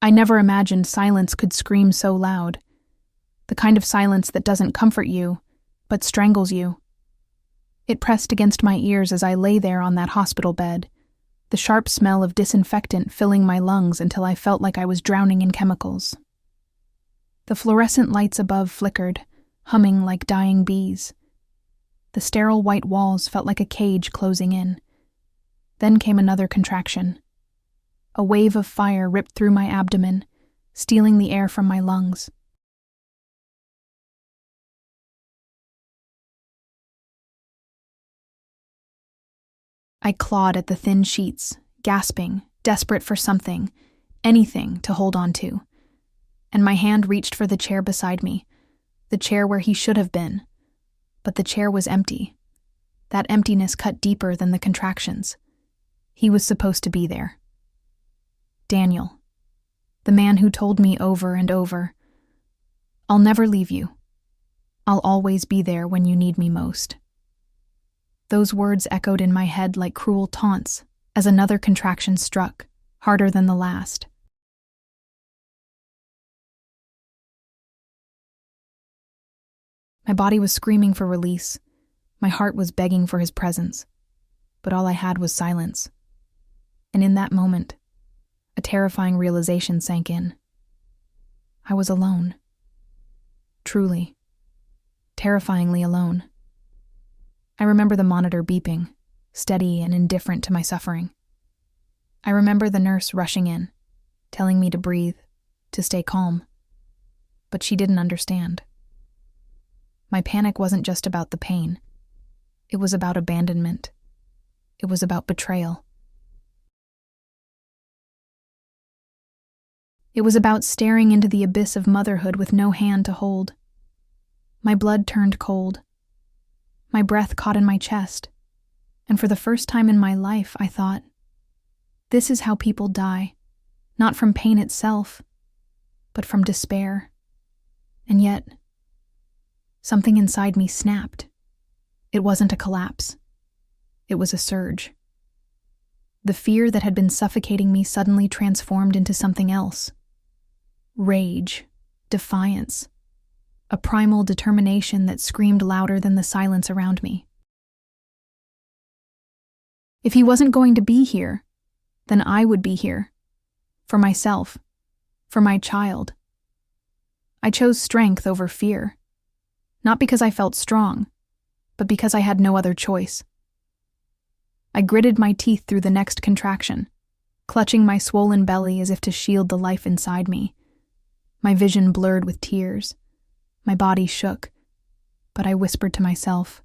I never imagined silence could scream so loud. The kind of silence that doesn't comfort you, but strangles you. It pressed against my ears as I lay there on that hospital bed, the sharp smell of disinfectant filling my lungs until I felt like I was drowning in chemicals. The fluorescent lights above flickered, humming like dying bees. The sterile white walls felt like a cage closing in. Then came another contraction. A wave of fire ripped through my abdomen, stealing the air from my lungs. I clawed at the thin sheets, gasping, desperate for something, anything to hold on to. And my hand reached for the chair beside me, the chair where he should have been. But the chair was empty. That emptiness cut deeper than the contractions. He was supposed to be there. Daniel, the man who told me over and over, "I'll never leave you. I'll always be there when you need me most." Those words echoed in my head like cruel taunts as another contraction struck, harder than the last. My body was screaming for release. My heart was begging for his presence. But all I had was silence. And in that moment, a terrifying realization sank in. I was alone. Truly, terrifyingly alone. I remember the monitor beeping, steady and indifferent to my suffering. I remember the nurse rushing in, telling me to breathe, to stay calm. But she didn't understand. My panic wasn't just about the pain. It was about abandonment. It was about betrayal. It was about staring into the abyss of motherhood with no hand to hold. My blood turned cold. My breath caught in my chest, and for the first time in my life, I thought, this is how people die, not from pain itself, but from despair. And yet, something inside me snapped. It wasn't a collapse. It was a surge. The fear that had been suffocating me suddenly transformed into something else. Rage, defiance, a primal determination that screamed louder than the silence around me. If he wasn't going to be here, then I would be here. For myself. For my child. I chose strength over fear. Not because I felt strong, but because I had no other choice. I gritted my teeth through the next contraction, clutching my swollen belly as if to shield the life inside me. My vision blurred with tears. My body shook, but I whispered to myself,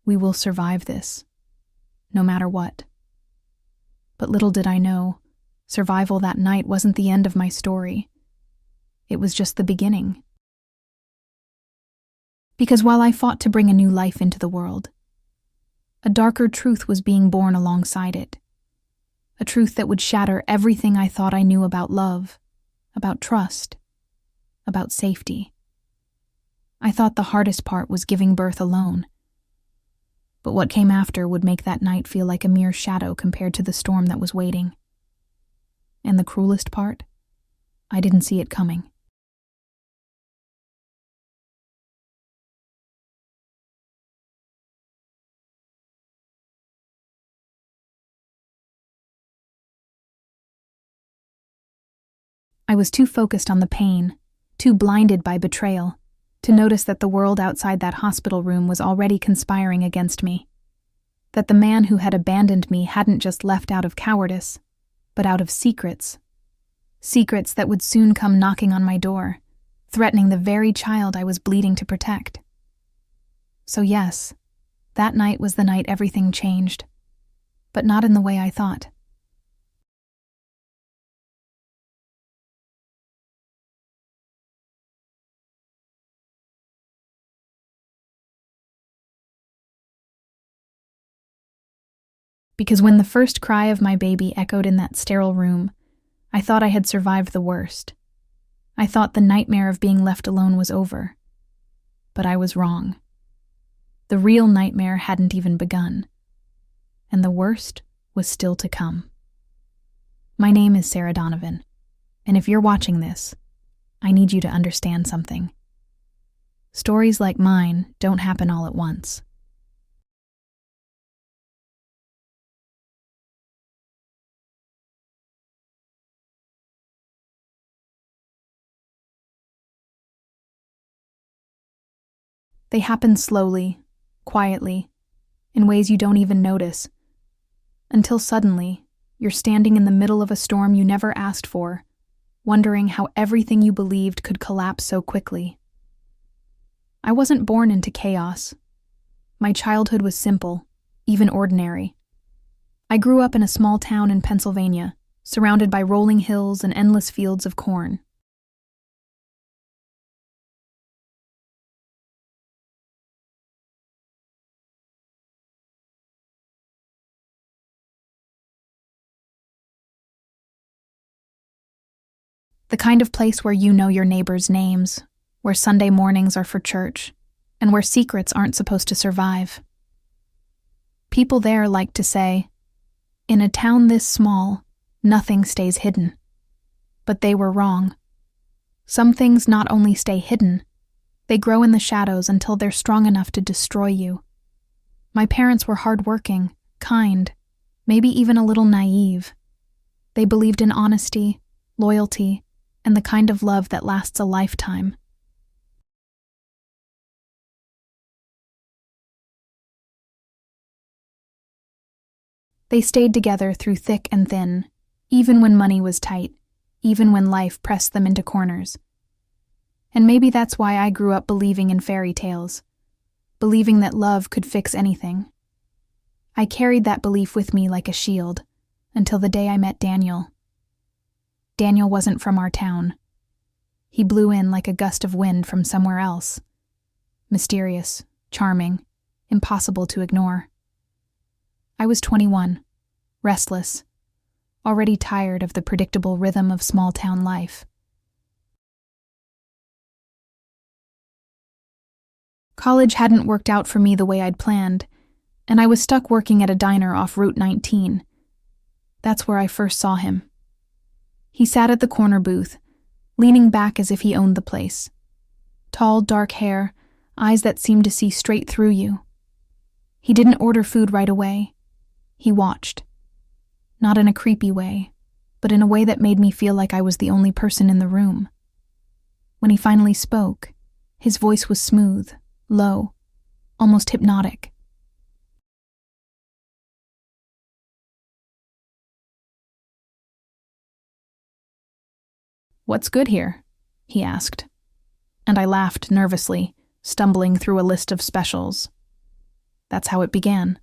"We will survive this, no matter what." But little did I know, survival that night wasn't the end of my story. It was just the beginning. Because while I fought to bring a new life into the world, a darker truth was being born alongside it. A truth that would shatter everything I thought I knew about love, about trust, about safety. I thought the hardest part was giving birth alone. But what came after would make that night feel like a mere shadow compared to the storm that was waiting. And the cruelest part? I didn't see it coming. I was too focused on the pain, too blinded by betrayal, to notice that the world outside that hospital room was already conspiring against me. That the man who had abandoned me hadn't just left out of cowardice, but out of secrets. Secrets that would soon come knocking on my door, threatening the very child I was bleeding to protect. So yes, that night was the night everything changed, but not in the way I thought. Because when the first cry of my baby echoed in that sterile room, I thought I had survived the worst. I thought the nightmare of being left alone was over. But I was wrong. The real nightmare hadn't even begun. And the worst was still to come. My name is Sarah Donovan, And if you're watching this, I need you to understand something. Stories like mine don't happen all at once. They happen slowly, quietly, in ways you don't even notice, until suddenly you're standing in the middle of a storm you never asked for, wondering how everything you believed could collapse so quickly. I wasn't born into chaos. My childhood was simple, even ordinary. I grew up in a small town in Pennsylvania, surrounded by rolling hills and endless fields of corn. The kind of place where you know your neighbors' names, where Sunday mornings are for church, and where secrets aren't supposed to survive. People there like to say, "In a town this small, nothing stays hidden." But they were wrong. Some things not only stay hidden, they grow in the shadows until they're strong enough to destroy you. My parents were hardworking, kind, maybe even a little naive. They believed in honesty, loyalty, and the kind of love that lasts a lifetime. They stayed together through thick and thin, even when money was tight, even when life pressed them into corners. And maybe that's why I grew up believing in fairy tales, believing that love could fix anything. I carried that belief with me like a shield, until the day I met Daniel. Daniel wasn't from our town. He blew in like a gust of wind from somewhere else. Mysterious, charming, impossible to ignore. I was 21, restless, already tired of the predictable rhythm of small-town life. College hadn't worked out for me the way I'd planned, and I was stuck working at a diner off Route 19. That's where I first saw him. He sat at the corner booth, leaning back as if he owned the place. Tall, dark hair, eyes that seemed to see straight through you. He didn't order food right away. He watched. Not in a creepy way, but in a way that made me feel like I was the only person in the room. When he finally spoke, his voice was smooth, low, almost hypnotic. "What's good here?" he asked. And I laughed nervously, stumbling through a list of specials. That's how it began.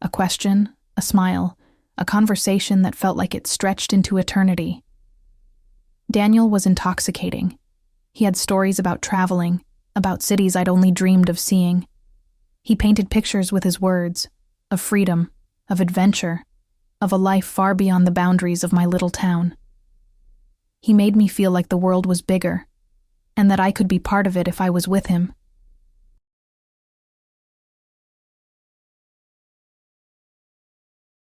A question, a smile, a conversation that felt like it stretched into eternity. Daniel was intoxicating. He had stories about traveling, about cities I'd only dreamed of seeing. He painted pictures with his words, of freedom, of adventure, of a life far beyond the boundaries of my little town. He made me feel like the world was bigger, and that I could be part of it if I was with him.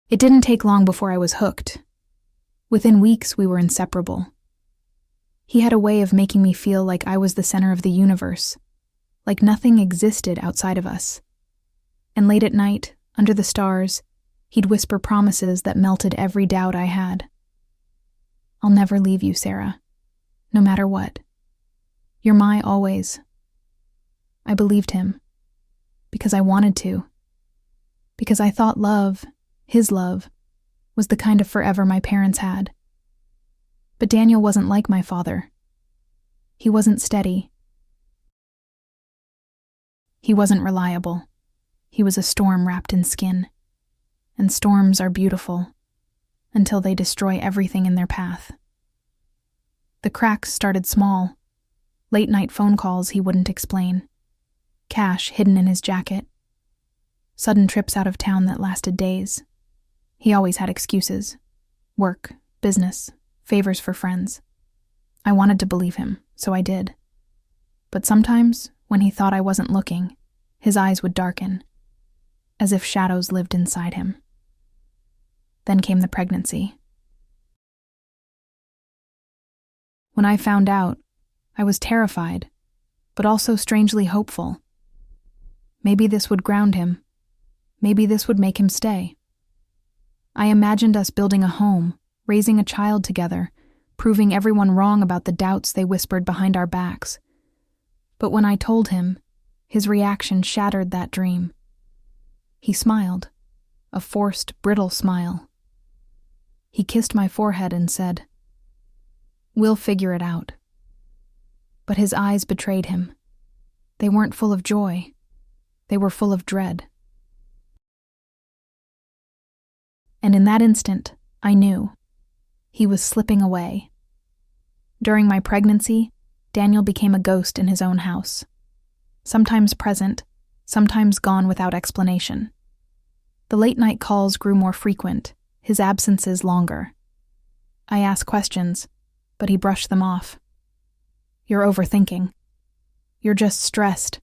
It didn't take long before I was hooked. Within weeks, we were inseparable. He had a way of making me feel like I was the center of the universe, like nothing existed outside of us. And late at night, under the stars, he'd whisper promises that melted every doubt I had. "I'll never leave you, Sarah, no matter what. You're my always." I believed him, because I wanted to, because I thought love, his love, was the kind of forever my parents had. But Daniel wasn't like my father. He wasn't steady. He wasn't reliable. He was a storm wrapped in skin. And storms are beautiful, until they destroy everything in their path. The cracks started small. Late-night phone calls he wouldn't explain. Cash hidden in his jacket. Sudden trips out of town that lasted days. He always had excuses. Work, business, favors for friends. I wanted to believe him, so I did. But sometimes, when he thought I wasn't looking, his eyes would darken, as if shadows lived inside him. Then came the pregnancy. When I found out, I was terrified, but also strangely hopeful. Maybe this would ground him. Maybe this would make him stay. I imagined us building a home, raising a child together, proving everyone wrong about the doubts they whispered behind our backs. But when I told him, his reaction shattered that dream. He smiled, a forced, brittle smile. He kissed my forehead and said, "We'll figure it out." But his eyes betrayed him. They weren't full of joy. They were full of dread. And in that instant, I knew. He was slipping away. During my pregnancy, Daniel became a ghost in his own house. Sometimes present, sometimes gone without explanation. The late-night calls grew more frequent, his absences longer. I asked questions, but he brushed them off. "You're overthinking. You're just stressed."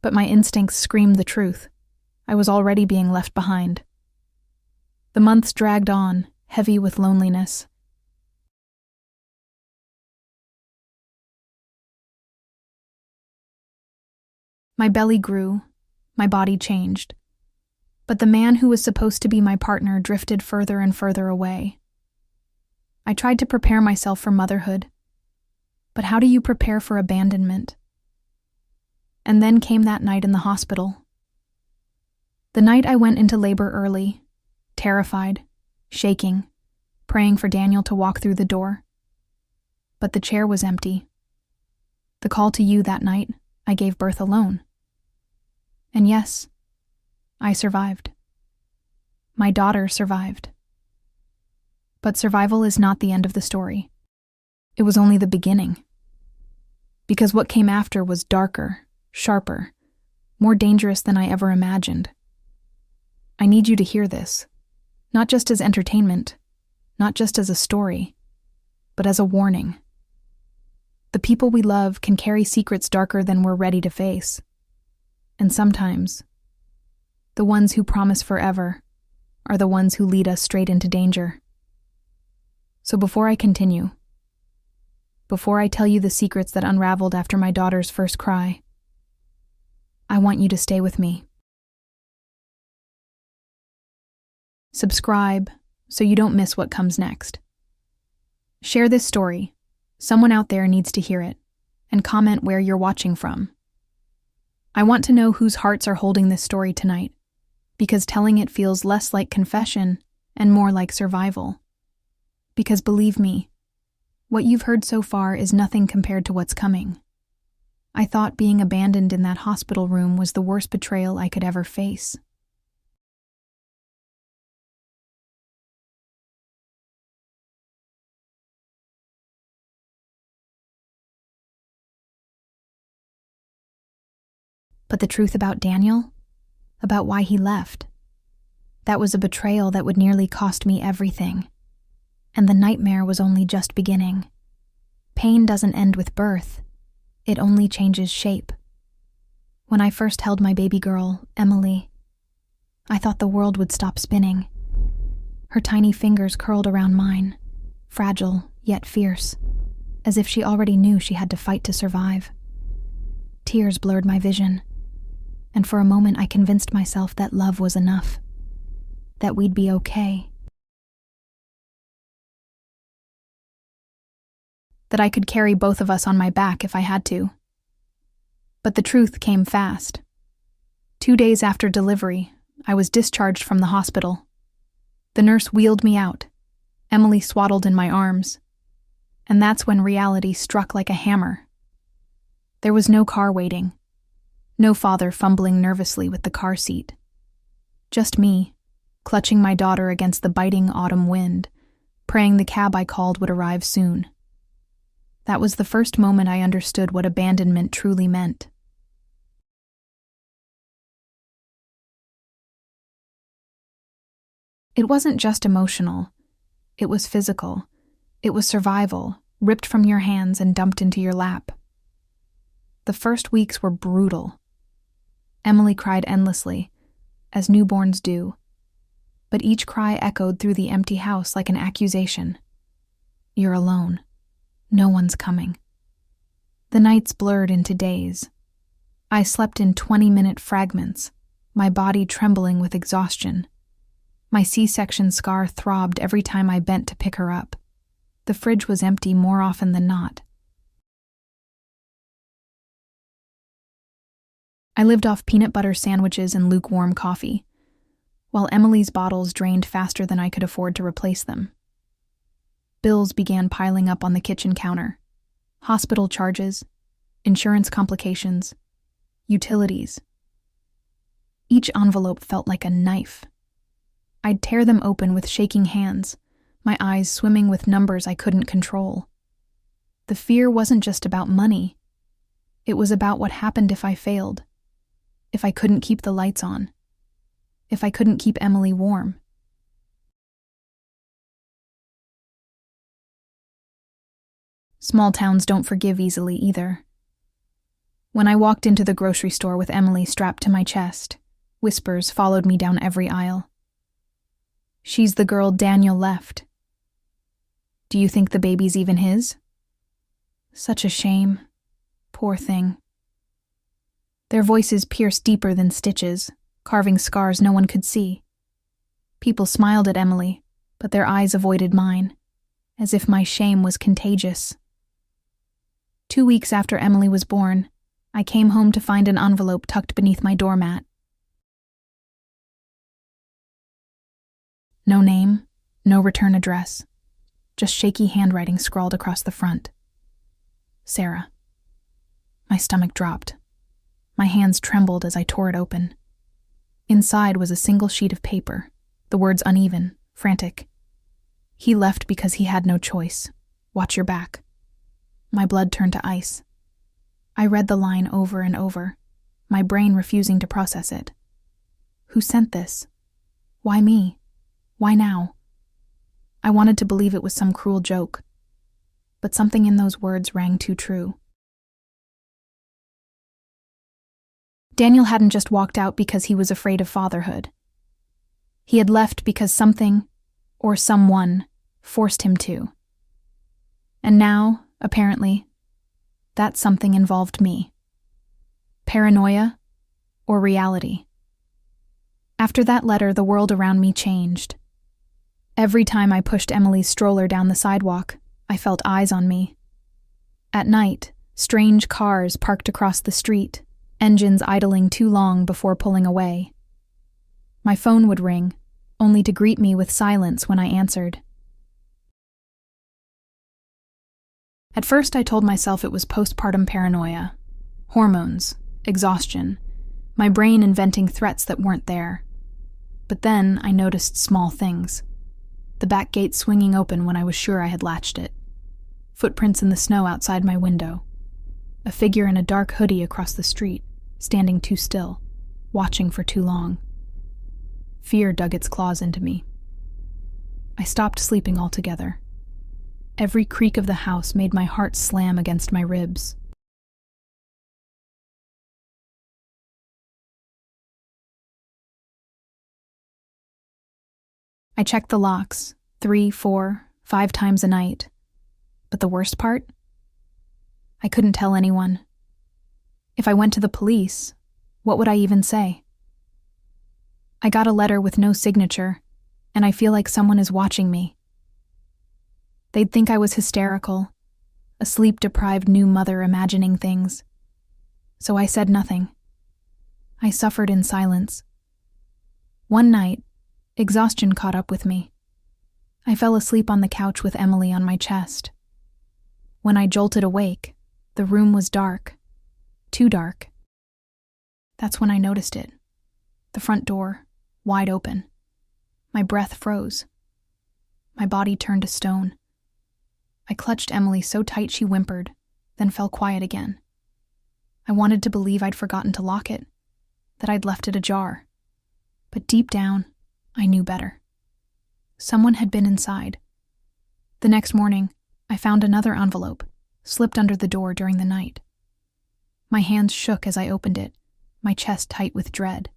But my instincts screamed the truth. I was already being left behind. The months dragged on, heavy with loneliness. My belly grew, my body changed. But the man who was supposed to be my partner drifted further and further away. I tried to prepare myself for motherhood. But how do you prepare for abandonment? And then came that night in the hospital. The night I went into labor early, terrified, shaking, praying for Daniel to walk through the door. But the chair was empty. The call to you that night, I gave birth alone. And yes, I survived. My daughter survived. But survival is not the end of the story. It was only the beginning. Because what came after was darker, sharper, more dangerous than I ever imagined. I need you to hear this, not just as entertainment, not just as a story, but as a warning. The people we love can carry secrets darker than we're ready to face. And sometimes, the ones who promise forever are the ones who lead us straight into danger. So before I continue, before I tell you the secrets that unraveled after my daughter's first cry, I want you to stay with me. Subscribe so you don't miss what comes next. Share this story. Someone out there needs to hear it, and comment where you're watching from. I want to know whose hearts are holding this story tonight, because telling it feels less like confession and more like survival. Because believe me, what you've heard so far is nothing compared to what's coming. I thought being abandoned in that hospital room was the worst betrayal I could ever face. But the truth about Daniel, about why he left, that was a betrayal that would nearly cost me everything. And the nightmare was only just beginning. Pain doesn't end with birth. It only changes shape. When I first held my baby girl, Emily, I thought the world would stop spinning. Her tiny fingers curled around mine, fragile yet fierce, as if she already knew she had to fight to survive. Tears blurred my vision, and for a moment I convinced myself that love was enough, that we'd be okay. That I could carry both of us on my back if I had to. But the truth came fast. 2 days after delivery, I was discharged from the hospital. The nurse wheeled me out, Emily swaddled in my arms, and that's when reality struck like a hammer. There was no car waiting, no father fumbling nervously with the car seat. Just me, clutching my daughter against the biting autumn wind, praying the cab I called would arrive soon. That was the first moment I understood what abandonment truly meant. It wasn't just emotional. It was physical. It was survival, ripped from your hands and dumped into your lap. The first weeks were brutal. Emily cried endlessly, as newborns do, but each cry echoed through the empty house like an accusation. You're alone. No one's coming. The nights blurred into days. I slept in 20-minute fragments, my body trembling with exhaustion. My C-section scar throbbed every time I bent to pick her up. The fridge was empty more often than not. I lived off peanut butter sandwiches and lukewarm coffee, while Emily's bottles drained faster than I could afford to replace them. Bills began piling up on the kitchen counter. Hospital charges, insurance complications, utilities. Each envelope felt like a knife. I'd tear them open with shaking hands, my eyes swimming with numbers I couldn't control. The fear wasn't just about money. It was about what happened if I failed, if I couldn't keep the lights on, if I couldn't keep Emily warm. Small towns don't forgive easily either. When I walked into the grocery store with Emily strapped to my chest, whispers followed me down every aisle. "She's the girl Daniel left. Do you think the baby's even his? Such a shame. Poor thing." Their voices pierced deeper than stitches, carving scars no one could see. People smiled at Emily, but their eyes avoided mine, as if my shame was contagious. 2 weeks after Emily was born, I came home to find an envelope tucked beneath my doormat. No name, no return address, just shaky handwriting scrawled across the front. Sarah. My stomach dropped. My hands trembled as I tore it open. Inside was a single sheet of paper, the words uneven, frantic. "He left because he had no choice. Watch your back." My blood turned to ice. I read the line over and over, my brain refusing to process it. Who sent this? Why me? Why now? I wanted to believe it was some cruel joke, but something in those words rang too true. Daniel hadn't just walked out because he was afraid of fatherhood. He had left because something, or someone, forced him to. And now, apparently, that something involved me. Paranoia or reality. After that letter, the world around me changed. Every time I pushed Emily's stroller down the sidewalk, I felt eyes on me. At night, strange cars parked across the street, engines idling too long before pulling away. My phone would ring, only to greet me with silence when I answered. At first, I told myself it was postpartum paranoia, hormones, exhaustion, my brain inventing threats that weren't there. But then I noticed small things. The back gate swinging open when I was sure I had latched it. Footprints in the snow outside my window. A figure in a dark hoodie across the street, standing too still, watching for too long. Fear dug its claws into me. I stopped sleeping altogether. Every creak of the house made my heart slam against my ribs. I checked the locks 3, 4, 5 times a night. But the worst part? I couldn't tell anyone. If I went to the police, what would I even say? I got a letter with no signature, and I feel like someone is watching me. They'd think I was hysterical, a sleep-deprived new mother imagining things. So I said nothing. I suffered in silence. One night, exhaustion caught up with me. I fell asleep on the couch with Emily on my chest. When I jolted awake, the room was dark. Too dark. That's when I noticed it. The front door, wide open. My breath froze. My body turned to stone. I clutched Emily so tight she whimpered, then fell quiet again. I wanted to believe I'd forgotten to lock it, that I'd left it ajar. But deep down, I knew better. Someone had been inside. The next morning, I found another envelope, slipped under the door during the night. My hands shook as I opened it, my chest tight with dread.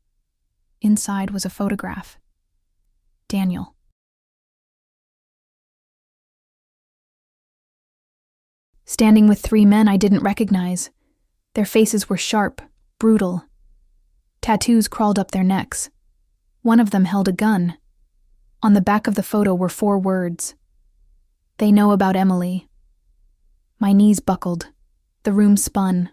Inside was a photograph. Daniel. standing with 3 men I didn't recognize. Their faces were sharp, brutal. Tattoos crawled up their necks. One of them held a gun. On the back of the photo were 4 words. "They know about Emily." My knees buckled. The room spun.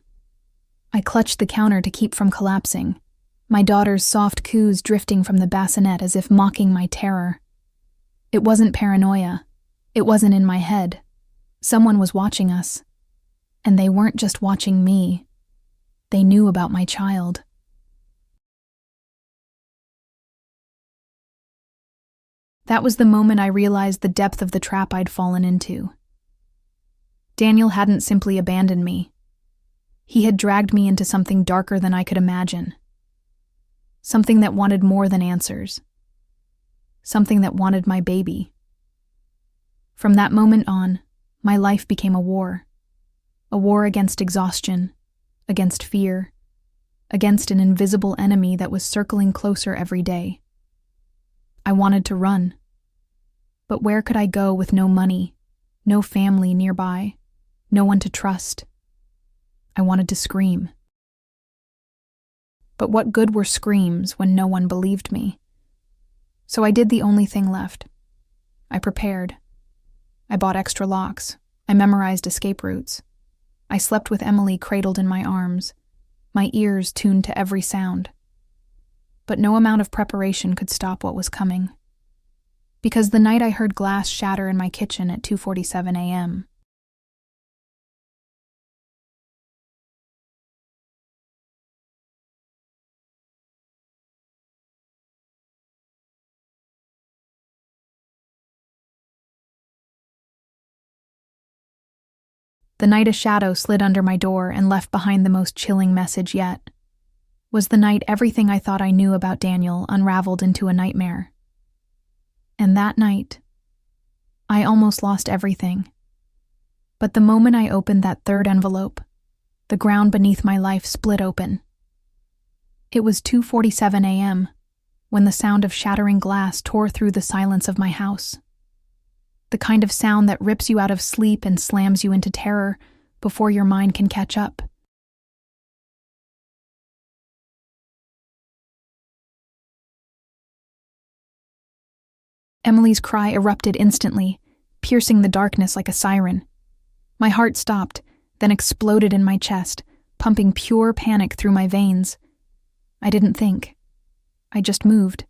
I clutched the counter to keep from collapsing, my daughter's soft coos drifting from the bassinet as if mocking my terror. It wasn't paranoia. It wasn't in my head. Someone was watching us. And they weren't just watching me. They knew about my child. That was the moment I realized the depth of the trap I'd fallen into. Daniel hadn't simply abandoned me. He had dragged me into something darker than I could imagine. Something that wanted more than answers. Something that wanted my baby. From that moment on, my life became a war. A war against exhaustion, against fear, against an invisible enemy that was circling closer every day. I wanted to run. But where could I go with no money, no family nearby, no one to trust? I wanted to scream. But what good were screams when no one believed me? So I did the only thing left. I prepared. I bought extra locks. I memorized escape routes. I slept with Emily cradled in my arms, my ears tuned to every sound. But no amount of preparation could stop what was coming. Because the night I heard glass shatter in my kitchen at 2:47 a.m., the night a shadow slid under my door and left behind the most chilling message yet, was the night everything I thought I knew about Daniel unraveled into a nightmare. And that night, I almost lost everything. But the moment I opened that third envelope, the ground beneath my life split open. It was 2:47 a.m. when the sound of shattering glass tore through the silence of my house. The kind of sound that rips you out of sleep and slams you into terror before your mind can catch up. Emily's cry erupted instantly, piercing the darkness like a siren. My heart stopped, then exploded in my chest, pumping pure panic through my veins. I didn't think. I just moved.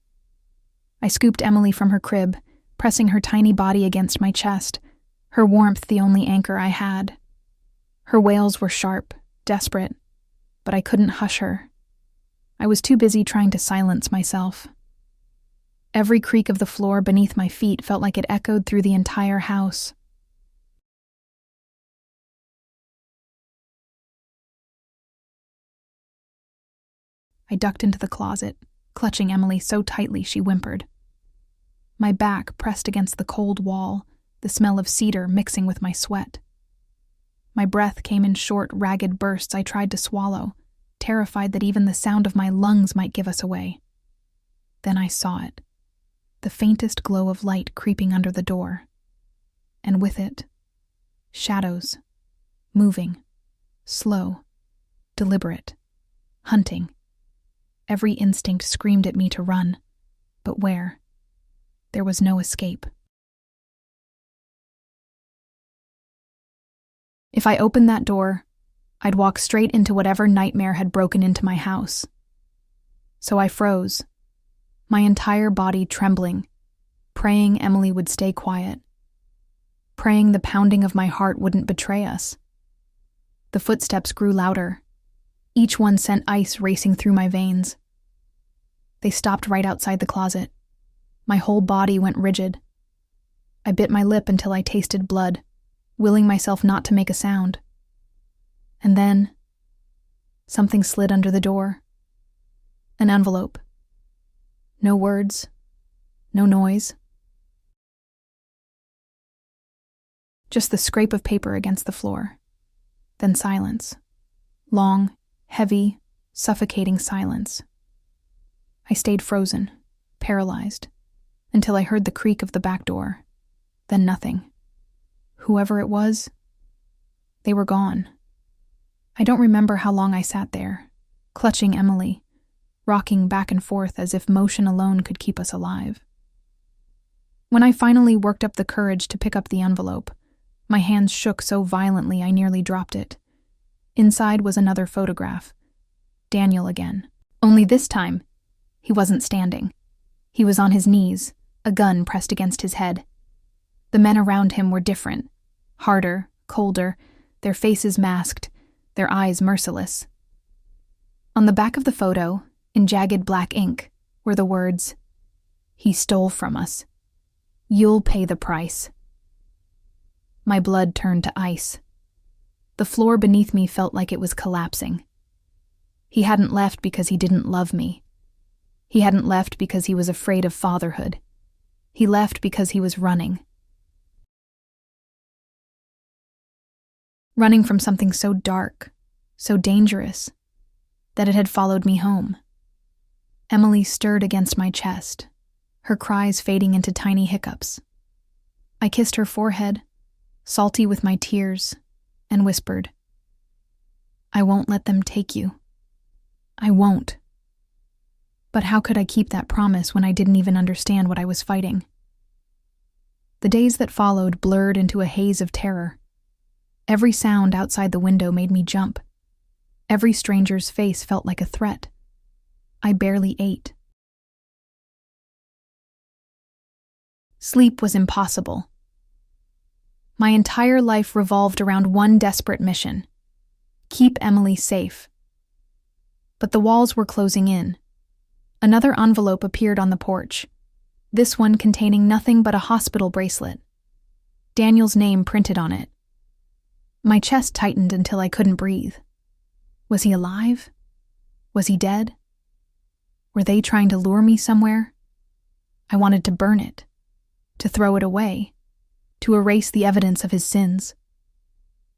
I scooped Emily from her crib, pressing her tiny body against my chest, her warmth the only anchor I had. Her wails were sharp, desperate, but I couldn't hush her. I was too busy trying to silence myself. Every creak of the floor beneath my feet felt like it echoed through the entire house. I ducked into the closet, clutching Emily so tightly she whimpered. My back pressed against the cold wall, the smell of cedar mixing with my sweat. My breath came in short, ragged bursts I tried to swallow, terrified that even the sound of my lungs might give us away. Then I saw it. The faintest glow of light creeping under the door. And with it, shadows, moving, slow, deliberate, hunting. Every instinct screamed at me to run, but where? There was no escape. If I opened that door, I'd walk straight into whatever nightmare had broken into my house. So I froze, my entire body trembling, praying Emily would stay quiet, praying the pounding of my heart wouldn't betray us. The footsteps grew louder. Each one sent ice racing through my veins. They stopped right outside the closet. My whole body went rigid. I bit my lip until I tasted blood, willing myself not to make a sound. And then, something slid under the door. An envelope. No words, no noise. Just the scrape of paper against the floor. Then silence. Long, heavy, suffocating silence. I stayed frozen, paralyzed, until I heard the creak of the back door. Then nothing. Whoever it was, They were gone. I don't remember how long I sat there, clutching Emily, rocking back and forth as if motion alone could keep us alive. When I finally worked up the courage to pick up the envelope, my hands shook so violently I nearly dropped it. Inside was another photograph. Daniel again. Only this time, he wasn't standing. He was on his knees, a gun pressed against his head. The men around him were different, harder, colder, their faces masked, their eyes merciless. On the back of the photo, in jagged black ink, were the words, "He stole from us. You'll pay the price." My blood turned to ice. The floor beneath me felt like it was collapsing. He hadn't left because he didn't love me. He hadn't left because he was afraid of fatherhood. He left because he was running. Running from something so dark, so dangerous, that it had followed me home. Emily stirred against my chest, her cries fading into tiny hiccups. I kissed her forehead, salty with my tears, and whispered, "I won't let them take you. I won't." But how could I keep that promise when I didn't even understand what I was fighting? The days that followed blurred into a haze of terror. Every sound outside the window made me jump. Every stranger's face felt like a threat. I barely ate. Sleep was impossible. My entire life revolved around one desperate mission: keep Emily safe. But the walls were closing in. Another envelope appeared on the porch, this one containing nothing but a hospital bracelet. Daniel's name printed on it. My chest tightened until I couldn't breathe. Was he alive? Was he dead? Were they trying to lure me somewhere? I wanted to burn it, to throw it away, to erase the evidence of his sins.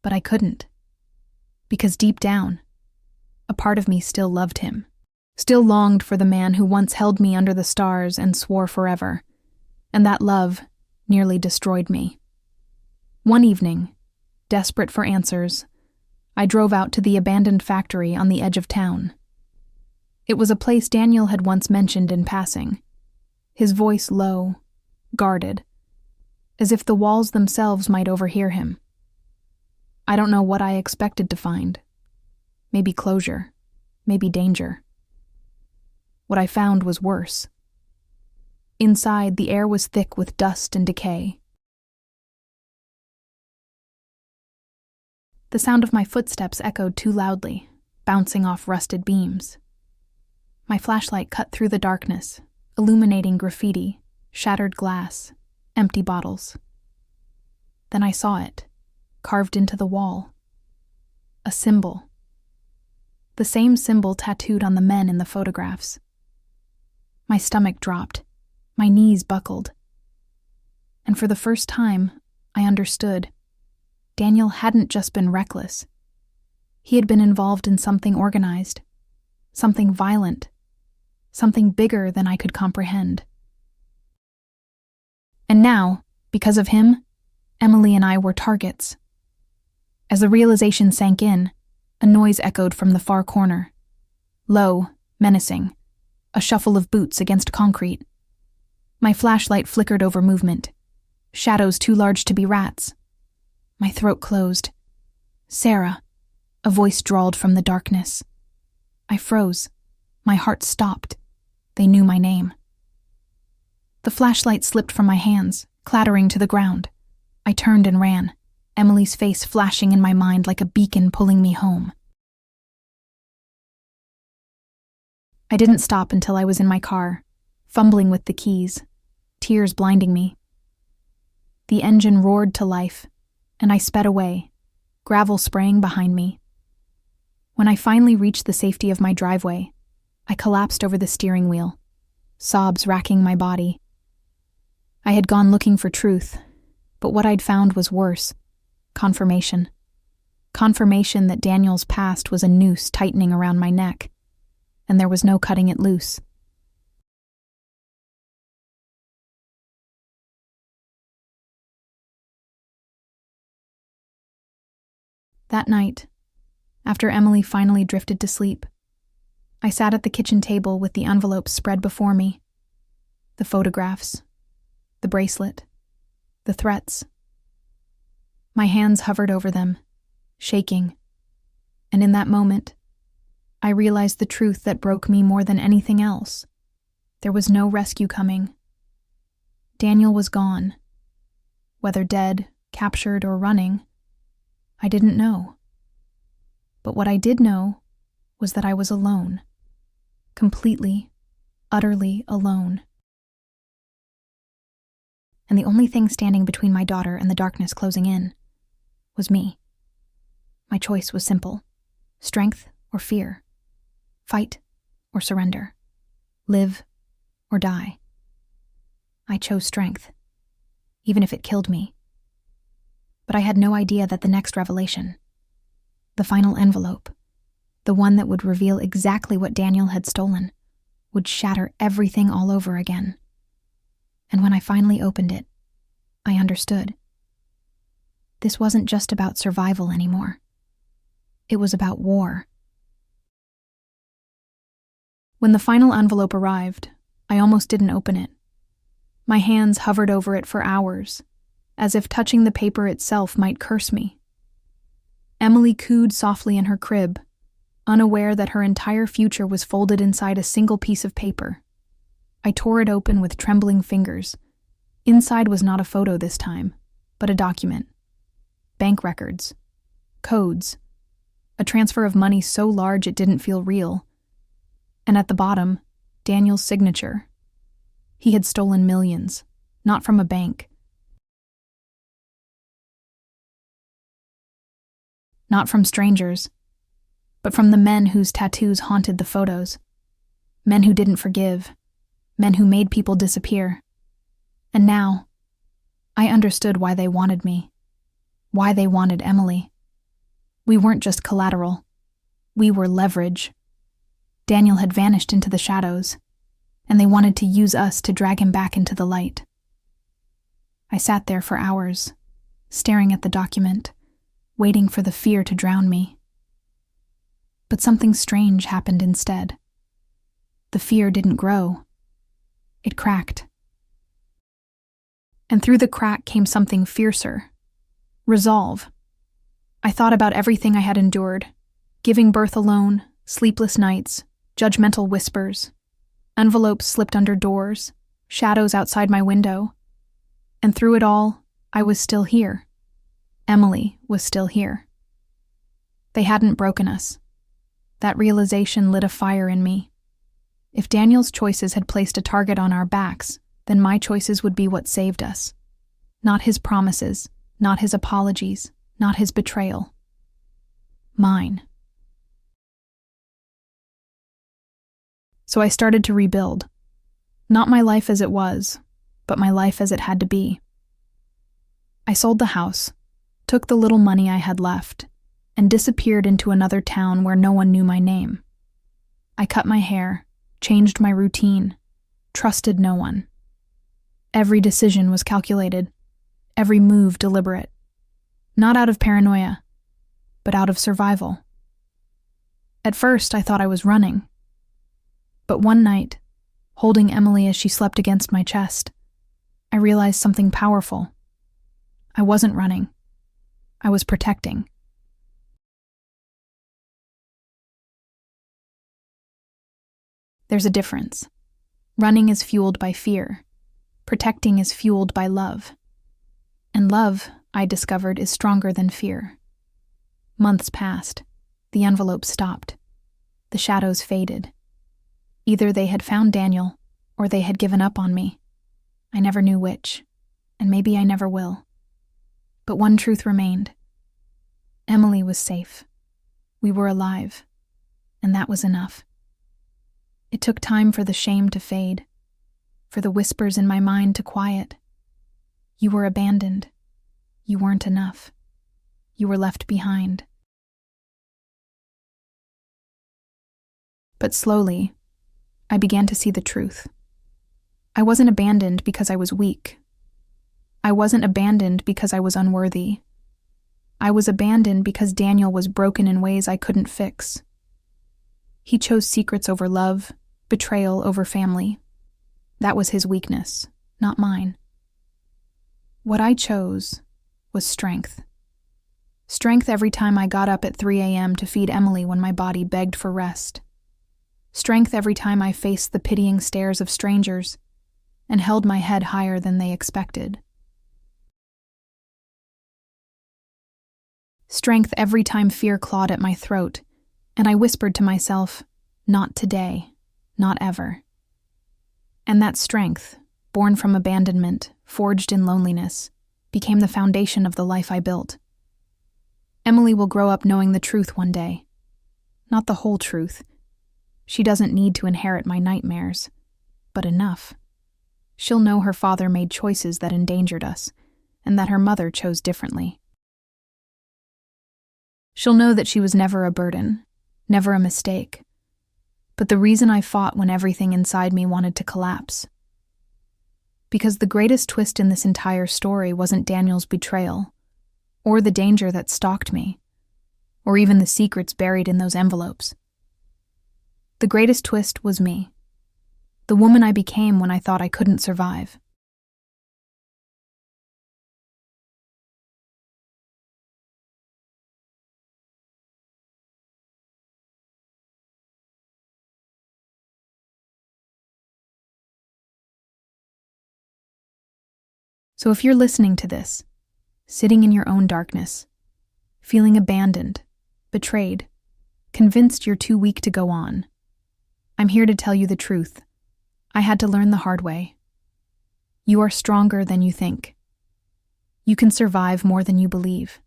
But I couldn't, because deep down, a part of me still loved him, still longed for the man who once held me under the stars and swore forever, and that love nearly destroyed me. One evening, desperate for answers, I drove out to the abandoned factory on the edge of town. It was a place Daniel had once mentioned in passing, his voice low, guarded, as if the walls themselves might overhear him. I don't know what I expected to find. Maybe closure, maybe danger. What I found was worse. Inside, the air was thick with dust and decay. The sound of my footsteps echoed too loudly, bouncing off rusted beams. My flashlight cut through the darkness, illuminating graffiti, shattered glass, empty bottles. Then I saw it, carved into the wall. A symbol. The same symbol tattooed on the men in the photographs. My stomach dropped, my knees buckled. And for the first time, I understood. Daniel hadn't just been reckless. He had been involved in something organized, something violent, something bigger than I could comprehend. And now, because of him, Emily and I were targets. As the realization sank in, a noise echoed from the far corner. Low, menacing, a shuffle of boots against concrete. My flashlight flickered over movement. Shadows too large to be rats. My throat closed. "Sarah," a voice drawled from the darkness. I froze. My heart stopped. They knew my name. The flashlight slipped from my hands, clattering to the ground. I turned and ran, Emily's face flashing in my mind like a beacon pulling me home. I didn't stop until I was in my car, fumbling with the keys, tears blinding me. The engine roared to life, and I sped away, gravel spraying behind me. When I finally reached the safety of my driveway, I collapsed over the steering wheel, sobs racking my body. I had gone looking for truth, but what I'd found was worse. Confirmation. Confirmation that Daniel's past was a noose tightening around my neck, and there was no cutting it loose. That night, after Emily finally drifted to sleep, I sat at the kitchen table with the envelopes spread before me. The photographs, the bracelet, the threats. My hands hovered over them, shaking, and in that moment, I realized the truth that broke me more than anything else. There was no rescue coming. Daniel was gone. Whether dead, captured, or running, I didn't know. But what I did know was that I was alone. Completely, utterly alone. And the only thing standing between my daughter and the darkness closing in was me. My choice was simple: strength or fear, fight or surrender, live or die. I chose strength, even if it killed me. But I had no idea that the next revelation, the final envelope, the one that would reveal exactly what Daniel had stolen, would shatter everything all over again. And when I finally opened it, I understood. This wasn't just about survival anymore. It was about war. When the final envelope arrived, I almost didn't open it. My hands hovered over it for hours, as if touching the paper itself might curse me. Emily cooed softly in her crib, unaware that her entire future was folded inside a single piece of paper. I tore it open with trembling fingers. Inside was not a photo this time, but a document. Bank records. Codes. A transfer of money so large it didn't feel real. And at the bottom, Daniel's signature. He had stolen millions, not from a bank. Not from strangers, but from the men whose tattoos haunted the photos. Men who didn't forgive. Men who made people disappear. And now, I understood why they wanted me. Why they wanted Emily. We weren't just collateral. We were leverage. Daniel had vanished into the shadows, and they wanted to use us to drag him back into the light. I sat there for hours, staring at the document, waiting for the fear to drown me. But something strange happened instead. The fear didn't grow. It cracked. And through the crack came something fiercer. Resolve. I thought about everything I had endured. Giving birth alone, sleepless nights, judgmental whispers, envelopes slipped under doors, shadows outside my window. And through it all, I was still here. Emily was still here. They hadn't broken us. That realization lit a fire in me. If Daniel's choices had placed a target on our backs, then my choices would be what saved us. Not his promises, not his apologies, not his betrayal. Mine. So I started to rebuild. Not my life as it was, but my life as it had to be. I sold the house, took the little money I had left, and disappeared into another town where no one knew my name. I cut my hair, changed my routine, trusted no one. Every decision was calculated, every move deliberate. Not out of paranoia, but out of survival. At first, I thought I was running. But one night, holding Emily as she slept against my chest, I realized something powerful. I wasn't running. I was protecting. There's a difference. Running is fueled by fear. Protecting is fueled by love. And love, I discovered, is stronger than fear. Months passed. The envelope stopped. The shadows faded. Either they had found Daniel, or they had given up on me. I never knew which, and maybe I never will. But one truth remained. Emily was safe. We were alive, and that was enough. It took time for the shame to fade, for the whispers in my mind to quiet. You were abandoned. You weren't enough. You were left behind. But slowly, I began to see the truth. I wasn't abandoned because I was weak. I wasn't abandoned because I was unworthy. I was abandoned because Daniel was broken in ways I couldn't fix. He chose secrets over love, betrayal over family. That was his weakness, not mine. What I chose was strength. Strength every time I got up at 3 a.m. to feed Emily when my body begged for rest. Strength every time I faced the pitying stares of strangers and held my head higher than they expected. Strength every time fear clawed at my throat, and I whispered to myself, "Not today, not ever." And that strength, born from abandonment, forged in loneliness, became the foundation of the life I built. Emily will grow up knowing the truth one day. Not the whole truth. She doesn't need to inherit my nightmares, but enough. She'll know her father made choices that endangered us, and that her mother chose differently. She'll know that she was never a burden, never a mistake, but the reason I fought when everything inside me wanted to collapse. Because the greatest twist in this entire story wasn't Daniel's betrayal, or the danger that stalked me, or even the secrets buried in those envelopes. The greatest twist was me, the woman I became when I thought I couldn't survive. So if you're listening to this, sitting in your own darkness, feeling abandoned, betrayed, convinced you're too weak to go on, I'm here to tell you the truth. I had to learn the hard way. You are stronger than you think. You can survive more than you believe.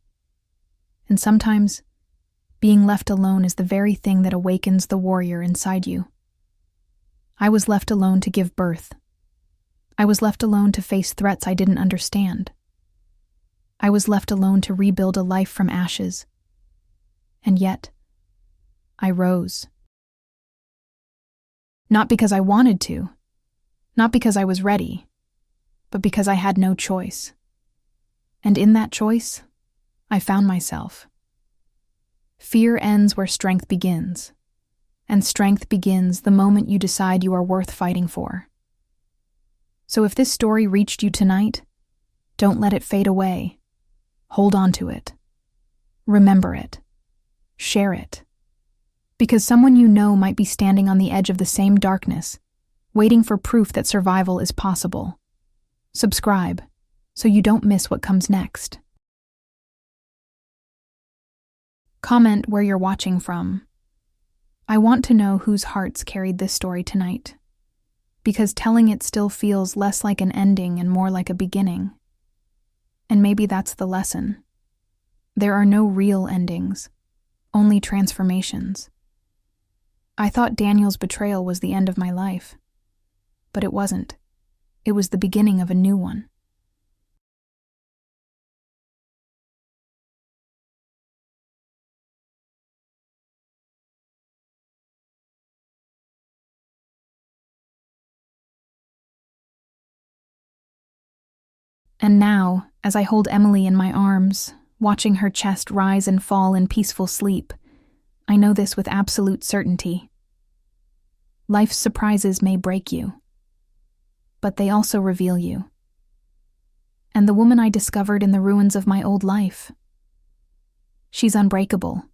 And sometimes, being left alone is the very thing that awakens the warrior inside you. I was left alone to give birth. I was left alone to face threats I didn't understand. I was left alone to rebuild a life from ashes. And yet, I rose. Not because I wanted to, not because I was ready, but because I had no choice. And in that choice, I found myself. Fear ends where strength begins, and strength begins the moment you decide you are worth fighting for. So if this story reached you tonight, don't let it fade away. Hold on to it. Remember it. Share it. Because someone you know might be standing on the edge of the same darkness, waiting for proof that survival is possible. Subscribe, so you don't miss what comes next. Comment where you're watching from. I want to know whose hearts carried this story tonight, because telling it still feels less like an ending and more like a beginning. And maybe that's the lesson. There are no real endings, only transformations. I thought Daniel's betrayal was the end of my life, but it wasn't. It was the beginning of a new one. And now, as I hold Emily in my arms, watching her chest rise and fall in peaceful sleep, I know this with absolute certainty. Life's surprises may break you, but they also reveal you. And the woman I discovered in the ruins of my old life, she's unbreakable.